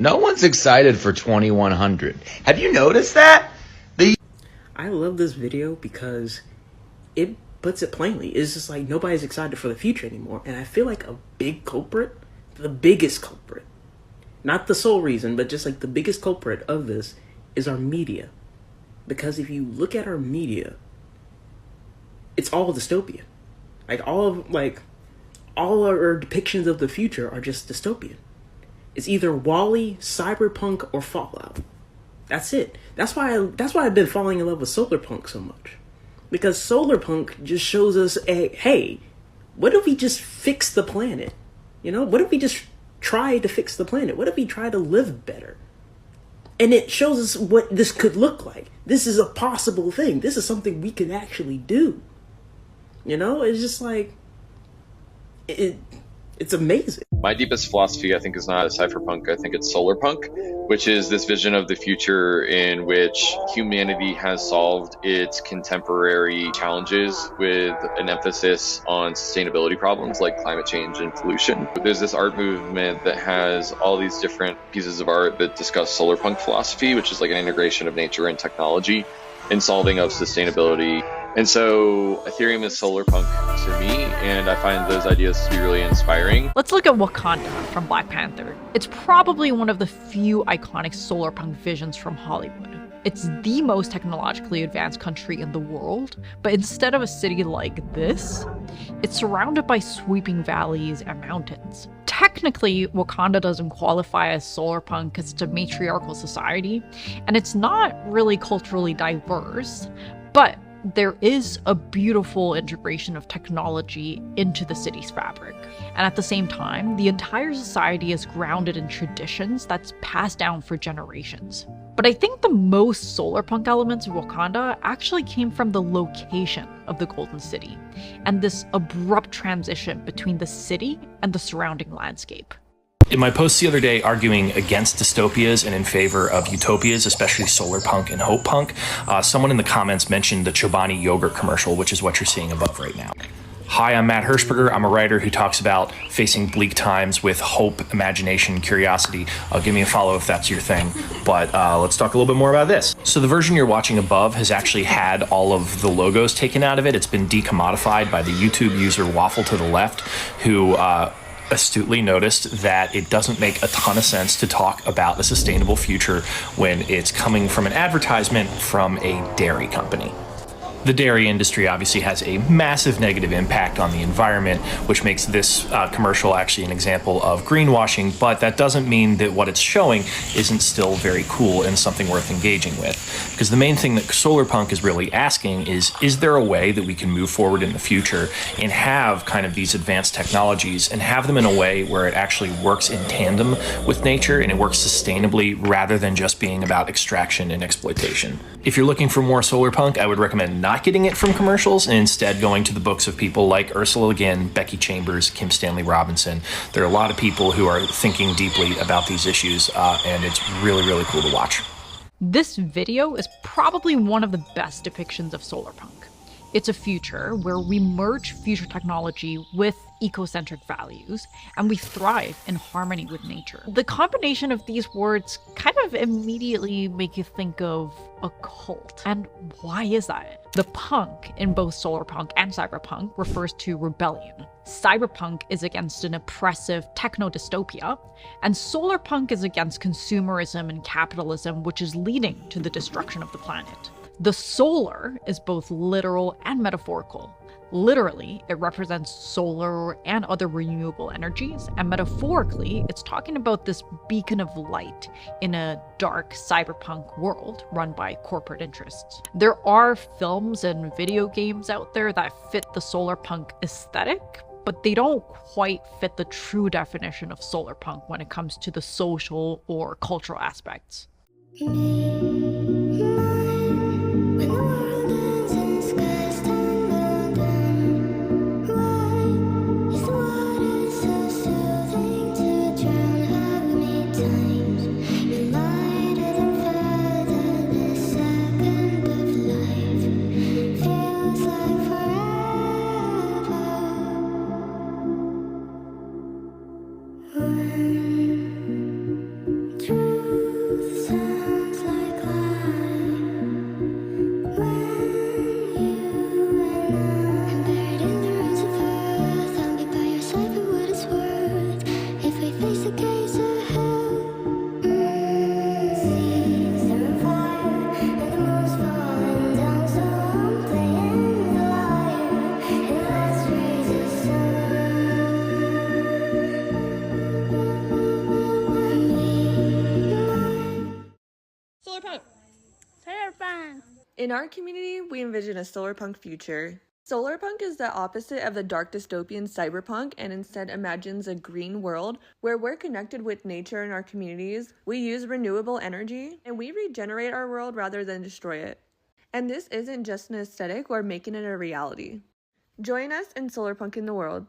No one's excited for 2100. Have you noticed that? I love this video because it puts it plainly. It's just like nobody's excited for the future anymore. And I feel like a big culprit, the biggest culprit, not the sole reason, but just like the biggest culprit of this is our media. Because if you look at our media, it's all dystopian. All our depictions of the future are just dystopian. It's either WALL-E, Cyberpunk, or Fallout. That's it. That's why I've been falling in love with Solarpunk so much. Because Solarpunk just shows us, hey, what if we just fix the planet? You know, what if we just try to fix the planet? What if we try to live better? And it shows us what this could look like. This is a possible thing. This is something we can actually do. You know, it's just like, it's amazing. My deepest philosophy, I think, is not cypherpunk. I think it's solarpunk, which is this vision of the future in which humanity has solved its contemporary challenges with an emphasis on sustainability problems like climate change and pollution. There's this art movement that has all these different pieces of art that discuss solarpunk philosophy, which is like an integration of nature and technology in solving of sustainability. And so Ethereum is solarpunk to me, and I find those ideas to be really inspiring. Let's look at Wakanda from Black Panther. It's probably one of the few iconic solarpunk visions from Hollywood. It's the most technologically advanced country in the world, but instead of a city like this, it's surrounded by sweeping valleys and mountains. Technically, Wakanda doesn't qualify as solarpunk because it's a matriarchal society, and it's not really culturally diverse, but there is a beautiful integration of technology into the city's fabric. And at the same time, the entire society is grounded in traditions that's passed down for generations. But I think the most solarpunk elements of Wakanda actually came from the location of the Golden City, and this abrupt transition between the city and the surrounding landscape. In my post the other day arguing against dystopias and in favor of utopias, especially solarpunk and hopepunk, someone in the comments mentioned the Chobani yogurt commercial, which is what you're seeing above right now. Hi, I'm Matt Hirschberger. I'm a writer who talks about facing bleak times with hope, imagination, curiosity. Give me a follow if that's your thing. But let's talk a little bit more about this. So the version you're watching above has actually had all of the logos taken out of it. It's been decommodified by the YouTube user Waffle to the Left, who astutely noticed that it doesn't make a ton of sense to talk about a sustainable future when it's coming from an advertisement from a dairy company. The dairy industry obviously has a massive negative impact on the environment, which makes this commercial actually an example of greenwashing, but that doesn't mean that what it's showing isn't still very cool and something worth engaging with. Because the main thing that Solarpunk is really asking is there a way that we can move forward in the future and have kind of these advanced technologies and have them in a way where it actually works in tandem with nature and it works sustainably rather than just being about extraction and exploitation. If you're looking for more Solarpunk, I would recommend not getting it from commercials and instead going to the books of people like Ursula Le Guin, Becky Chambers, Kim Stanley Robinson. There are a lot of people who are thinking deeply about these issues, and it's really, really cool to watch. This video is probably one of the best depictions of solarpunk. It's a future where we merge future technology with ecocentric values, and we thrive in harmony with nature. The combination of these words kind of immediately make you think of a cult. And why is that? The punk in both solarpunk and cyberpunk refers to rebellion. Cyberpunk is against an oppressive techno-dystopia, and solarpunk is against consumerism and capitalism, which is leading to the destruction of the planet. The solar is both literal and metaphorical. Literally, it represents solar and other renewable energies, and metaphorically, it's talking about this beacon of light in a dark cyberpunk world run by corporate interests. There are films and video games out there that fit the solarpunk aesthetic, but they don't quite fit the true definition of solarpunk when it comes to the social or cultural aspects. In our community, we envision a solarpunk future. Solarpunk is the opposite of the dark dystopian cyberpunk and instead imagines a green world where we're connected with nature in our communities, we use renewable energy, and we regenerate our world rather than destroy it. And this isn't just an aesthetic, we're making it a reality. Join us in Solarpunk in the world.